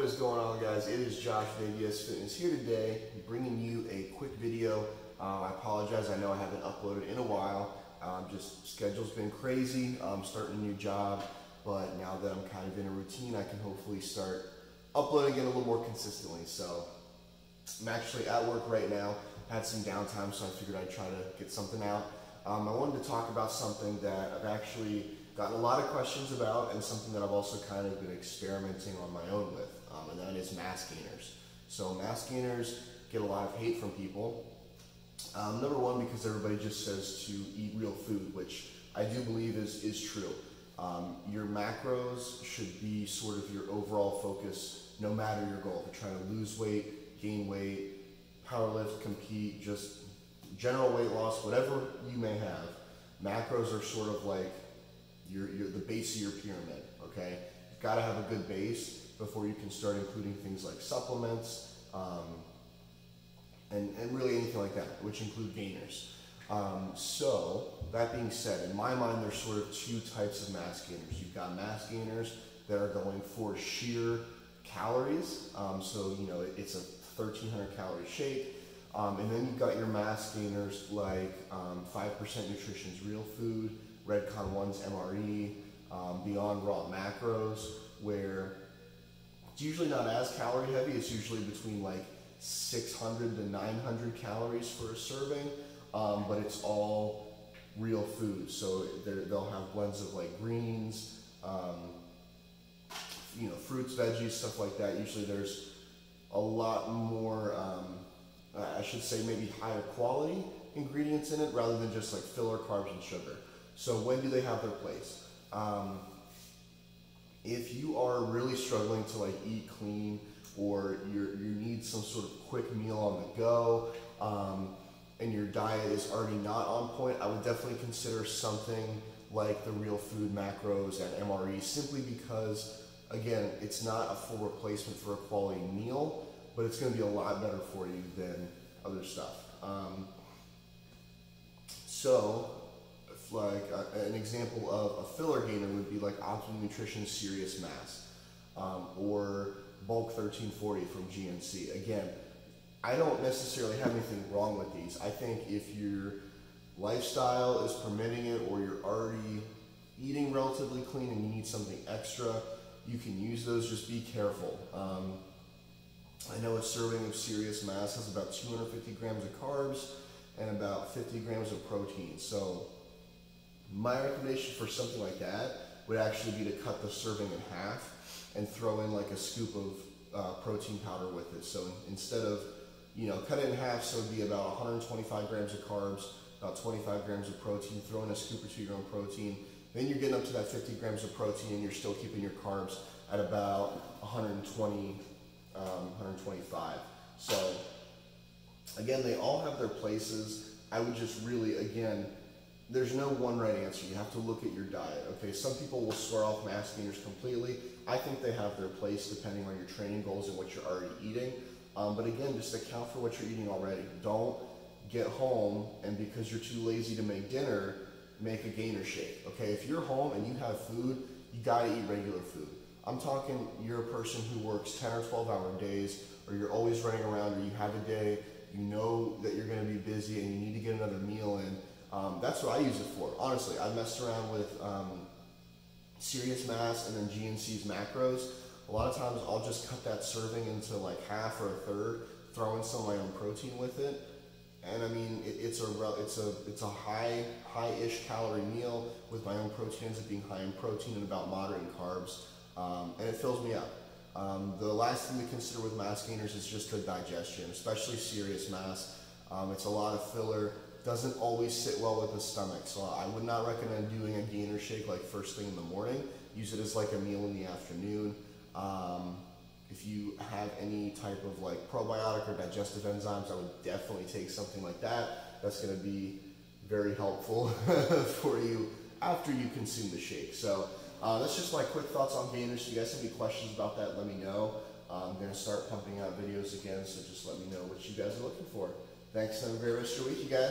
What is going on, guys? It is Josh with ABS Fitness here today, bringing you a quick video. I apologize, I know I haven't uploaded in a while. Just schedule's been crazy. I'm starting a new job, but now that I'm kind of in a routine, I can hopefully start uploading it a little more consistently. So I'm actually at work right now. Had some downtime, so I figured I'd try to get something out. I wanted to talk about something that I've actually gotten a lot of questions about, and something that I've also kind of been experimenting on my own with, and that is mass gainers. So mass gainers get a lot of hate from people. Number one, because everybody just says to eat real food, which I do believe is true. Your macros should be sort of your overall focus, no matter your goal. If you're trying to lose weight, gain weight, power lift, compete, just general weight loss, whatever you may have, macros are sort of like the base of your pyramid, okay? You've got to have a good base before you can start including things like supplements, and really anything like that, which include gainers. So, that being said, in my mind, there's sort of two types of mass gainers. You've got mass gainers that are going for sheer calories, so you know, it's a 1,300 calorie shake, and then you've got your mass gainers like 5% Nutrition's Real Food, Redcon 1's MRE, Beyond Raw Macros, where it's usually not as calorie heavy. It's usually between like 600 to 900 calories for a serving, but it's all real food. So they'll have blends of like greens, you know, fruits, veggies, stuff like that. Usually there's a lot more, I should say maybe higher quality ingredients in it rather than just like filler carbs and sugar. So when do they have their place? If you are really struggling to like eat clean, or you need some sort of quick meal on the go, and your diet is already not on point, I would definitely consider something like the Real Food macros and MRE, simply because, again, it's not a full replacement for a quality meal, but it's going to be a lot better for you than other stuff. So, like an example of a filler gainer would be like Optimum Nutrition Serious Mass, or Bulk 1340 from GNC. Again, I don't necessarily have anything wrong with these. I think if your lifestyle is permitting it, or you're already eating relatively clean and you need something extra, you can use those. Just be careful. I know a serving of Serious Mass has about 250 grams of carbs and about 50 grams of protein. So my recommendation for something like that would actually be to cut the serving in half and throw in like a scoop of protein powder with it. So instead of, you know, cut it in half, so it'd be about 125 grams of carbs, about 25 grams of protein, throw in a scoop or 2 of your own protein. Then you're getting up to that 50 grams of protein, and you're still keeping your carbs at about 120, 125. So again, they all have their places. I would just really, again, there's no one right answer. You have to look at your diet. Okay, some people will swear off mass gainers completely. I think they have their place depending on your training goals and what you're already eating. But again, just account for what you're eating already. Don't get home and, because you're too lazy to make dinner, make a gainer shake. Okay, if you're home and you have food, you gotta eat regular food. I'm talking you're a person who works 10 or 12 hour days, or you're always running around, or you have a day, you know that you're gonna be busy and you need to get another meal in. That's what I use it for. Honestly, I messed around with Serious Mass and then GNC's macros. A lot of times I'll just cut that serving into like half or a third, throw in some of my own protein with it, and I mean it's a high-ish calorie meal with my own protein. Ends up being high in protein and about moderate in carbs, and it fills me up. The last thing to consider with mass gainers is just the digestion, especially Serious Mass. It's a lot of filler. Doesn't always sit well with the stomach, so I would not recommend doing a gainer shake like first thing in the morning. Use it as like a meal in the afternoon. If you have any type of like probiotic or digestive enzymes, I would definitely take something like that. That's going to be very helpful for you after you consume the shake. So that's just my quick thoughts on gainers. If you guys have any questions about that, let me know. I'm going to start pumping out videos again, so just let me know what you guys are looking for. Thanks, and have a great rest of your week, you guys.